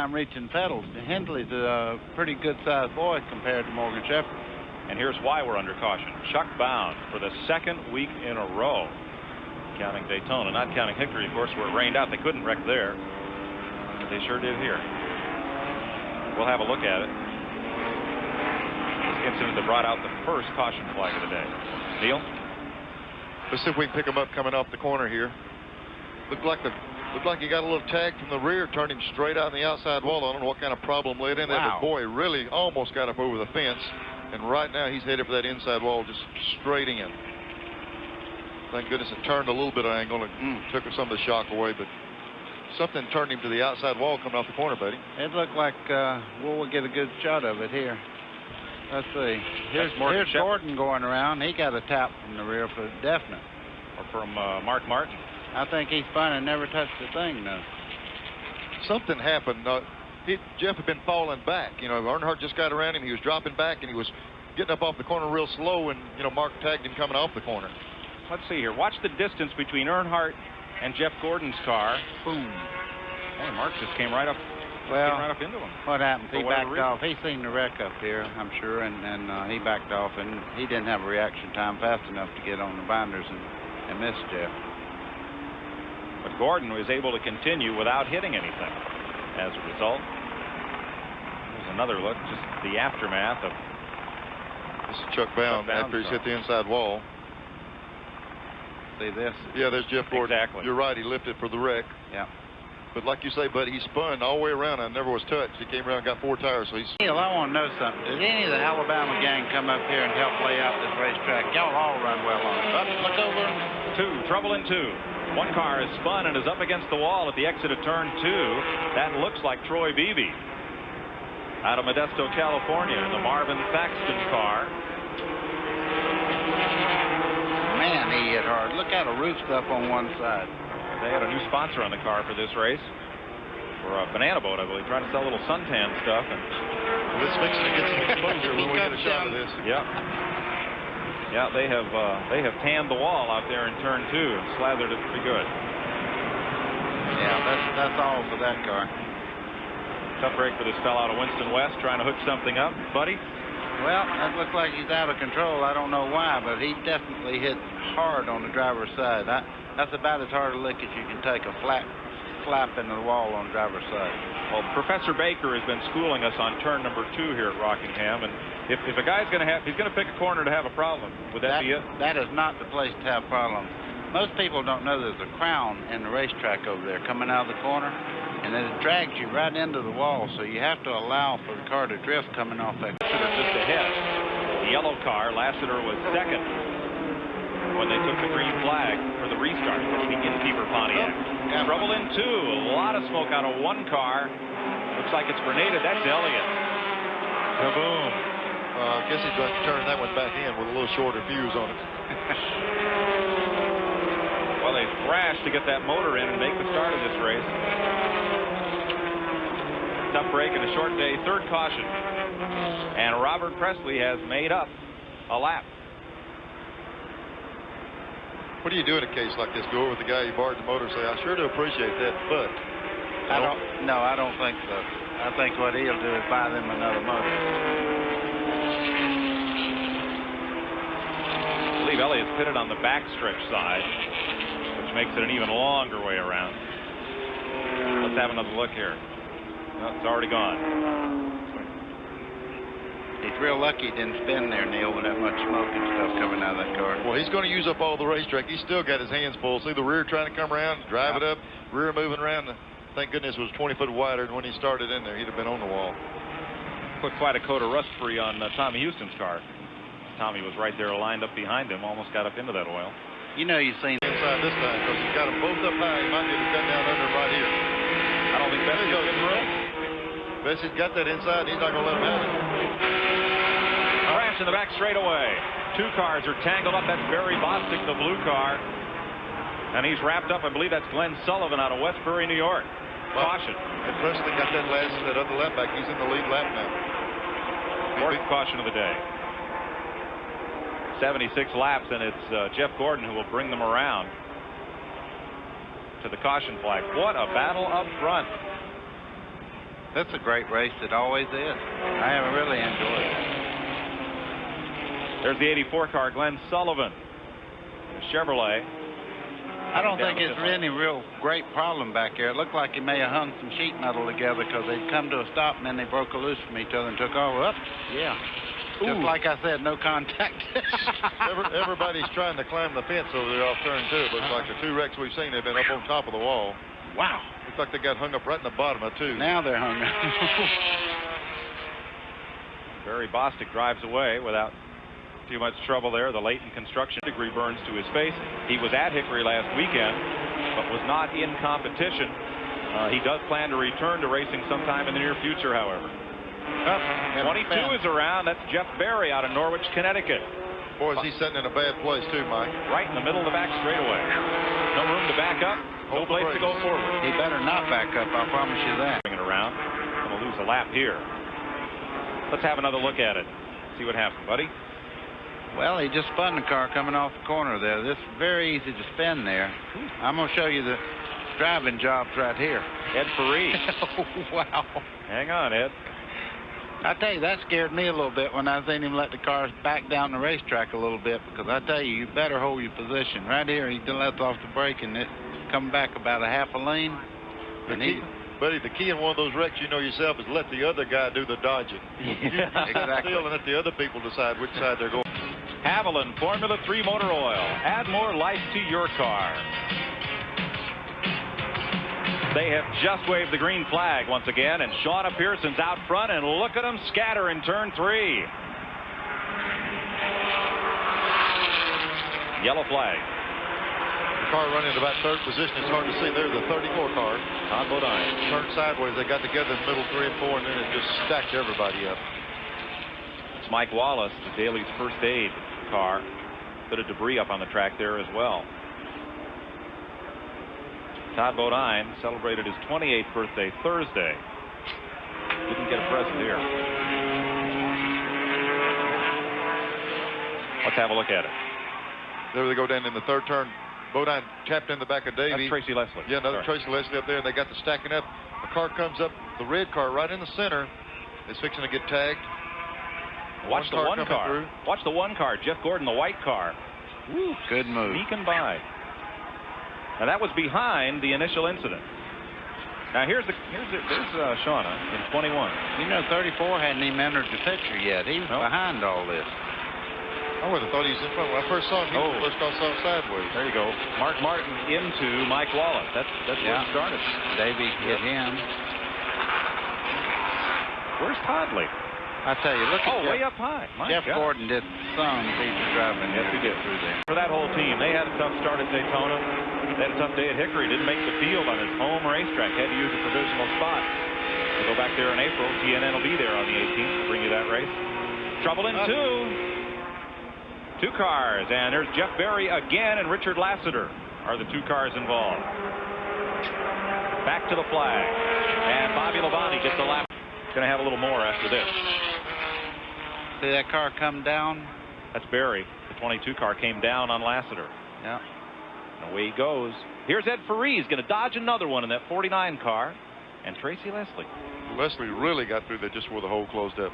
time reaching pedals. Hindley's a pretty good-sized boy compared to Morgan Shepherd. And here's why we're under caution. Chuck Bound for the second week in a row, counting Daytona, not counting Hickory, of course, where it rained out. They couldn't wreck there, but they sure did here. We'll have a look at it. This incident that brought out the first caution flag of the day. Neil? Let's see if we can pick him up coming off the corner here. Looked like he got a little tag from the rear, turned him straight out on the outside wall. I don't know what kind of problem laid in there, but boy, really almost got up over the fence. And right now he's headed for that inside wall, just straight in. Thank goodness it turned a little bit of angle and took some of the shock away, but something turned him to the outside wall coming off the corner, buddy. It looked like we'll get a good shot of it here. Let's see. Here's Gordon going around. He got a tap from the rear for definite. Or from Mark Martin. I think he spun and never touched the thing, though. Something happened. Jeff had been falling back. You know, Earnhardt just got around him. He was dropping back, and he was getting up off the corner real slow, and, you know, Mark tagged him coming off the corner. Let's see here. Watch the distance between Earnhardt and Jeff Gordon's car. Boom. Boy, Mark just came right up. Well, came right up into him. What happened? He backed off. He seen the wreck up here, I'm sure, and he backed off, and he didn't have a reaction time fast enough to get on the binders and miss Jeff. But Gordon was able to continue without hitting anything. As a result, there's another look, just the aftermath of. This is Chuck Bound after he's hit the inside wall. See this? Yeah, there's Jeff Gordon. Exactly. You're right. He lifted for the wreck. Yeah. But like you say, buddy, he spun all the way around and never was touched. He came around and got 4 tires, so he's. Neil, I want to know something. Did any of the Alabama gang come up here and help lay out this racetrack? Y'all all run well on it. Look over. Trouble in 2. One car is spun and is up against the wall at the exit of turn 2. That looks like Troy Beebe out of Modesto, California, in the Marvin Thaxton car. Man, he hit hard. Look at a roof stuff on one side. They had a new sponsor on the car for this race. For a banana boat, I believe, trying to sell a little suntan stuff. And this fixing to get some exposure when we get a shot of this. Yeah. Yeah, they have tanned the wall out there in turn 2 and slathered it pretty good. Yeah, that's all for that car. Tough break for this fellow out of Winston West, trying to hook something up, buddy. Well, that looks like he's out of control. I don't know why, but he definitely hit hard on the driver's side. That's about as hard a lick as you can take, a flat slap into the wall on the driver's side. Well, Professor Baker has been schooling us on turn number 2 here at Rockingham, and if a guy's going to have, he's going to pick a corner to have a problem. Would that be it? That is not the place to have problems. Most people don't know there's a crown in the racetrack over there coming out of the corner, and it drags you right into the wall, so you have to allow for the car to drift coming off that. Just ahead. The yellow car, Lassiter was second when they took the green flag for the restart. The innkeeper Pontiac. Trouble in 2. A lot of smoke out of one car. Looks like it's grenaded. That's Elliott. Kaboom. I guess he's going to turn that one back in with a little shorter fuse on it. Well, they thrashed to get that motor in and make the start of this race. Tough break in a short day. 3rd caution. And Robert Presley has made up a lap. What do you do in a case like this? Go over with the guy you borrowed the motor and say, I sure do appreciate that, but. I don't think so. I think what he'll do is buy them another motor. I believe Elliott's pitted on the backstretch side, which makes it an even longer way around. Let's have another look here. No, it's already gone. He's real lucky he didn't spin there, Neil, with that much smoke and stuff coming out of that car. Well, he's going to use up all the racetrack. He's still got his hands full. See the rear trying to come around, drive it up, rear moving around. Thank goodness it was 20 foot wider than when he started in there. He'd have been on the wall. Put quite a coat of rust free on Tommy Houston's car. Tommy was right there lined up behind him, almost got up into that oil. You know, you've seen inside this time because he's got them both up high. He might be able to cut down under him right here. I don't think Bessie's getting room. Bessie's got that inside. He's not going to let him have it. Crash in the back straightaway. 2 cars are tangled up. That's Barry Bostic, the blue car. And he's wrapped up. I believe that's Glenn Sullivan out of Westbury, New York. Caution. And Presley got that other lap back. He's in the lead lap now. 4th caution of the day. 76 laps, and it's Jeff Gordon who will bring them around to the caution flag. What a battle up front. That's a great race. It always is. I have really enjoyed it. There's the 84 car, Glenn Sullivan. The Chevrolet. I don't think it's any real great problem back there. It looked like he may have hung some sheet metal together because they'd come to a stop and then they broke loose from each other and took off. Up. Yeah. Just like I said, no contact. Everybody's trying to climb the fence over there off turn 2. It looks like the 2 wrecks we've seen, they've been up on top of the wall. Wow. Looks like they got hung up right in the bottom of 2. Now they're hung up. Barry Bostic drives away without too much trouble there. The Leighton construction degree burns to his face. He was at Hickory last weekend, but was not in competition. He does plan to return to racing sometime in the near future, however. 22 is around. That's Jeff Barry out of Norwich, Connecticut. Boy, is he sitting in a bad place too, Mike. Right in the middle of the back straightaway. No room to back up. No place to go forward. He better not back up. I promise you that. Bring it around. Going to lose a lap here. Let's have another look at it. See what happened, buddy. Well, he just spun the car coming off the corner there. This is very easy to spin there. I'm going to show you the driving jobs right here. Ed Ferree. Oh, wow. Hang on, Ed. I tell you, that scared me a little bit when I seen him let the cars back down the racetrack a little bit, because I tell you, you better hold your position. Right here, he let off the brake, and it come back about a half a lane. Buddy, the key in one of those wrecks, you know yourself, is let the other guy do the dodging. Yeah, exactly. Still, and let the other people decide which side they're going. Haviland Formula 3 motor oil. Add more life to your car. They have just waved the green flag once again, and Shauna Pearson's out front, and look at them scatter in turn 3. Yellow flag. The car running about 3rd position. It's hard to see. There's the 34 car. Todd Bodine. Turned sideways. They got together in the middle 3 and 4, and then it just stacked everybody up. It's Mike Wallace, the Daly's first aid car. Bit of debris up on the track there as well. Todd Bodine celebrated his 28th birthday Thursday. Didn't get a present here. Let's have a look at it. There they go down in the 3rd turn. Bodine tapped in the back of Davey. That's Tracy Leslie. Yeah, another Tracy Leslie up there, and they got the stacking up. The car comes up, the red car right in the center. It's fixing to get tagged. Watch the one car. Watch the one car. Jeff Gordon, the white car. Woo, good move. Sneaking by. Now that was behind the initial incident. Now there's Shauna in 21. You know, 34 hadn't even entered the picture yet. He was behind all this. I would have thought he was in front. When I first saw him, he was first off sideways. There you go. Mark Martin into Mike Wallace. That's where it started. Davey hit him. Where's Toddley? I tell you, look at way up high. Jeff Gordon did some decent driving. Yes, he did. Through there. For that whole team, they had a tough start at Daytona. They had a tough day at Hickory. Didn't make the field on his home racetrack. Had to use a provisional spot. We'll go back there in April. TNN will be there on the 18th to bring you that race. Trouble in 2 cars, and there's Jeff Barry again, and Richard Lassiter are the 2 cars involved. Back to the flag, and Bobby Labonte gets a lap. Going to have a little more after this. See that car come down? That's Barry. The 22 car came down on Lassiter. Yeah. And away he goes. Here's Ed Ferree. He's going to dodge another one in that 49 car, and Tracy Leslie. Leslie really got through there just before the hole closed up.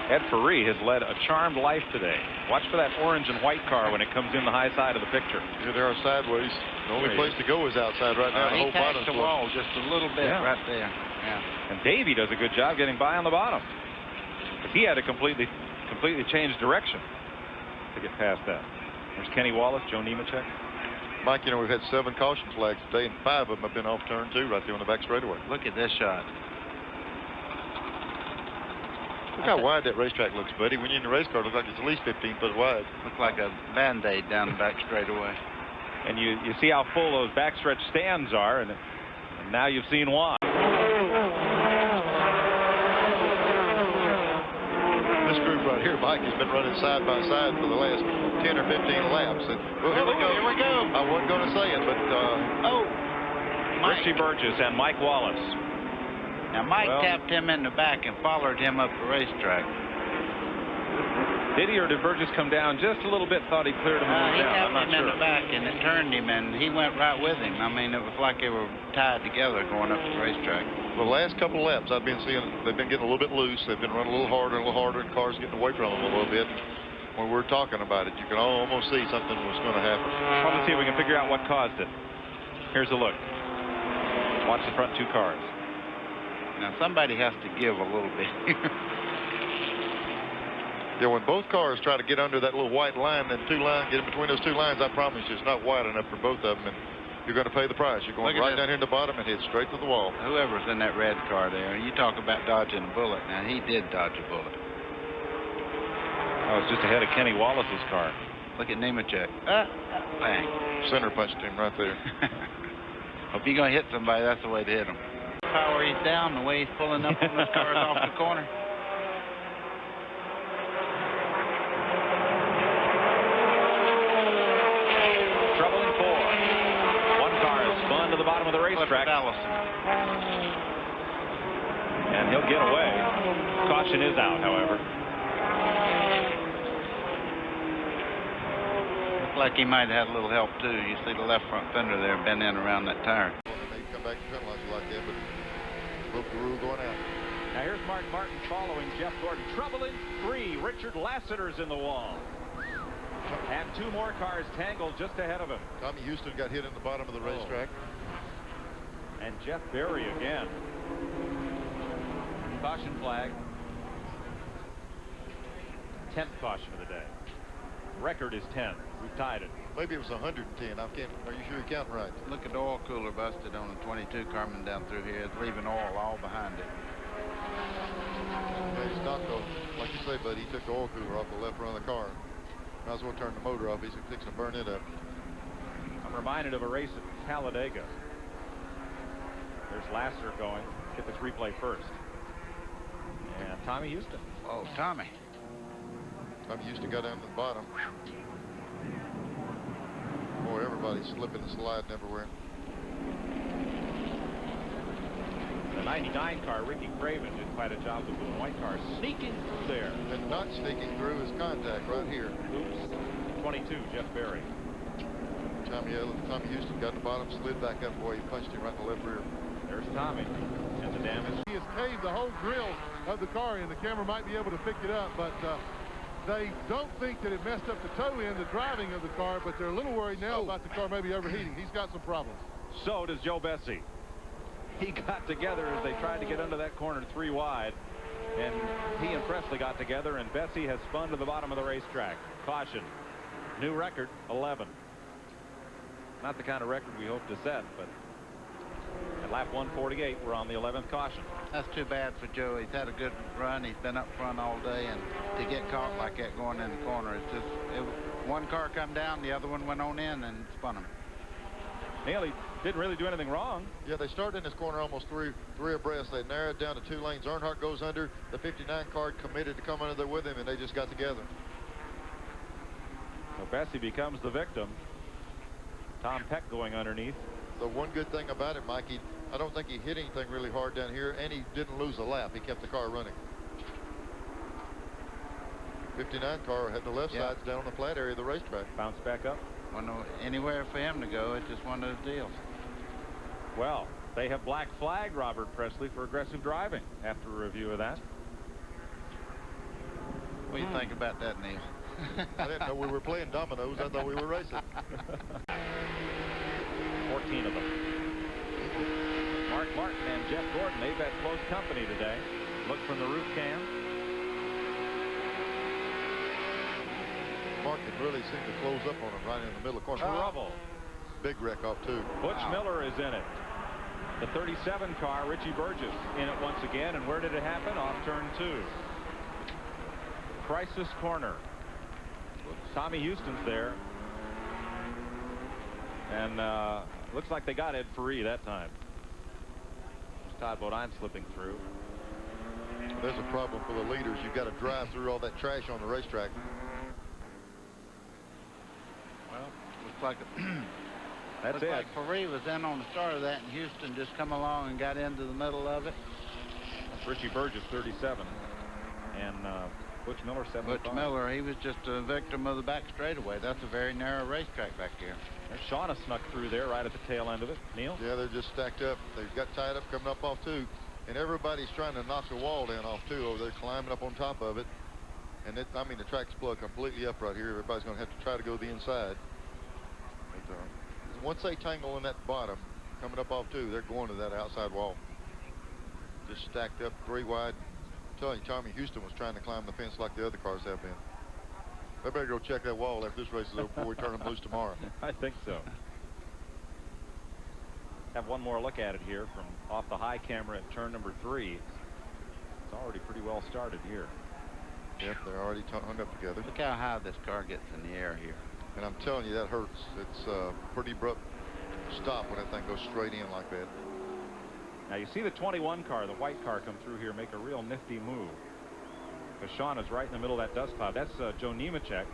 Ed Ferree has led a charmed life today. Watch for that orange and white car when it comes in the high side of the picture. Yeah, they are sideways. The only place to go is outside right now. He tags the wall just a little bit right there. Yeah. And Davey does a good job getting by on the bottom. But he had to completely change direction to get past that. There's Kenny Wallace, Joe Nemechek. Mike, you know, we've had 7 caution flags today, and 5 of them have been off turn 2 right there on the back straightaway. Look at this shot. Look how wide that racetrack looks, buddy. When you're in the race car, it looks like it's at least 15 foot wide. Looks like a Band-Aid down the back straightaway. And you see how full those backstretch stands are, and now you've seen why. This group right here, Mike, has been running side by side for the last 10 or 15 laps. And, well, here we go. Here we go. I wasn't going to say it, but Richie Burgess and Mike Wallace. Now, Mike tapped him in the back and followed him up the racetrack. Did he, or did Burgess come down just a little bit? Thought he cleared him down. He I'm not tapped him sure. in the back, and it turned him, and he went right with him. I mean, it was like they were tied together going up the racetrack. The last couple of laps, I've been seeing they've been getting a little bit loose. They've been running a little harder, and cars getting away from them a little bit. When we're talking about it, you can almost see something was going to happen. Well, let's see if we can figure out what caused it. Here's a look. Watch the front two cars. Now, somebody has to give a little bit. Yeah, when both cars try to get under that little white line, then get in between those two lines, I promise you, it's not wide enough for both of them, and you're going to pay the price. You're going right down here in the bottom and hit straight to the wall. Whoever's in that red car there, you talk about dodging a bullet. Now, he did dodge a bullet. Oh, it's just ahead of Kenny Wallace's car. Look at Nemechek. Bang. Center punched him right there. If you're going to hit somebody, that's the way to hit him. Power he's down, the way he's pulling up on those cars off the corner. Trouble in four. One car is spun to the bottom of the racetrack. And he'll get away. Caution is out, however. Like he might have had a little help too. You see the left front fender there bent in around that tire. They come back and penalize you like that, but broke the rule going out. Now here's Mark Martin following Jeff Gordon. Trouble in three. Richard Lassiter's in the wall. And two more cars tangled just ahead of him. Tommy Houston got hit in the bottom of the racetrack. And Jeff Berry again. Caution flag. 10th caution of the day. Record is 10. We've tied it. Maybe it was 110. Are you sure you're counting right? Look at the oil cooler busted on the 22 coming down through here. It's leaving oil all behind it. Yeah, he's not though. Like you say, buddy, he took the oil cooler off the left front of the car. Might as well turn the motor off. He's fixing to burn it up. I'm reminded of a race at Talladega. There's Lassiter going. Get this replay first. And Tommy Houston. Oh, Tommy. Tommy Houston got down to the bottom. Boy, everybody's slipping and sliding everywhere. The 99 car, Ricky Craven, did quite a job with the white car sneaking through there. And not sneaking through his contact right here. Oops. 22, Jeff Berry. Tommy Houston got the bottom, slid back up, boy, he punched him right in the left rear. There's Tommy. And the damage. He has caved the whole grill of the car, and the camera might be able to pick it up, but they don't think that it messed up the toe end, the driving of the car, but they're a little worried now about the car maybe overheating. He's got some problems. So does Joe Bessie. He got together as they tried to get under that corner 3 wide, and he and Presley got together, and Bessie has spun to the bottom of the racetrack. Caution. New record, 11. Not the kind of record we hope to set, but at lap 148, we're on the 11th caution. That's too bad for Joe. He's had a good run. He's been up front all day, and to get caught like that going in the corner, it's just one car come down, the other one went on in and spun him. Neil, he didn't really do anything wrong. Yeah, they started in this corner almost three abreast. They narrowed down to 2 lanes. Earnhardt goes under. The 59 car committed to come under there with him, and they just got together. So Bessie becomes the victim. Tom Peck going underneath. The one good thing about it, Mikey, I don't think he hit anything really hard down here, and he didn't lose a lap. He kept the car running. 59 car had the left sides down on the flat area of the racetrack. Bounce back up. Anywhere for him to go. It's just one of those deals. Well, they have black flagged Robert Presley for aggressive driving after a review of that. What do you think about that, Neil? I didn't know we were playing dominoes. I thought we were racing. 14 of them. Mark Martin and Jeff Gordon, they've had close company today. Look from the roof cam. Martin really seemed to close up on him right in the middle of the corner. Trouble. Big wreck off too. Butch Miller is in it. The 37 car, Richie Burgess, in it once again. And where did it happen? Off turn 2. Crisis corner. Tommy Houston's there. And looks like they got Ed Ferree that time. There's Todd Bodine slipping through. There's a problem for the leaders. You've got to drive through all that trash on the racetrack. Well, looks like That's it. like Ferree was in on the start of that, and Houston just come along and got into the middle of it. That's Richie Burgess, 37. And Butch Miller, 75. Butch Miller, he was just a victim of the back straightaway. That's a very narrow racetrack back here. There's Shauna snuck through there right at the tail end of it. Neil? Yeah, they're just stacked up. They've got tied up coming up off 2. And everybody's trying to knock the wall down off 2 over there, climbing up on top of it. And I mean, the track's plugged completely up right here. Everybody's going to have to try to go to the inside. But, once they tangle in that bottom, coming up off 2, they're going to that outside wall. Just stacked up 3 wide. I'm telling you, Tommy Houston was trying to climb the fence like the other cars have been. They better go check that wall after this race is over before we turn them loose tomorrow. I think so. Have one more look at it here from off the high camera at turn number 3. It's already pretty well started here. Yep, they're already hung up together. Look how high this car gets in the air here. And I'm telling you, that hurts. It's a pretty abrupt stop when that thing goes straight in like that. Now you see the 21 car, the white car, come through here, make a real nifty move. Because Shauna's right in the middle of that dust cloud. That's Joe Nemechek.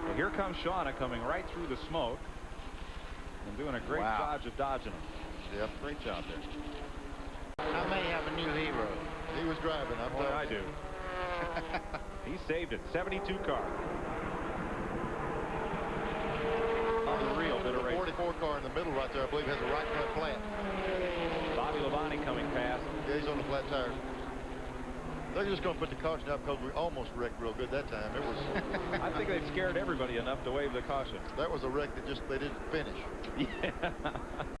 Well, here comes Shauna coming right through the smoke and doing a great job of dodging them. Yep. Great job there. I may have a new hero. He was driving. I'm I do. He saved it. 72 car. On the real bit of racing. 44 car in the middle right there, I believe, has a right front flat. Bobby Labonte coming past. Yeah, he's on the flat tires. They're just going to put the caution up because we almost wrecked real good that time. It was. I think they scared everybody enough to wave the caution. That was a wreck that just they didn't finish. Yeah.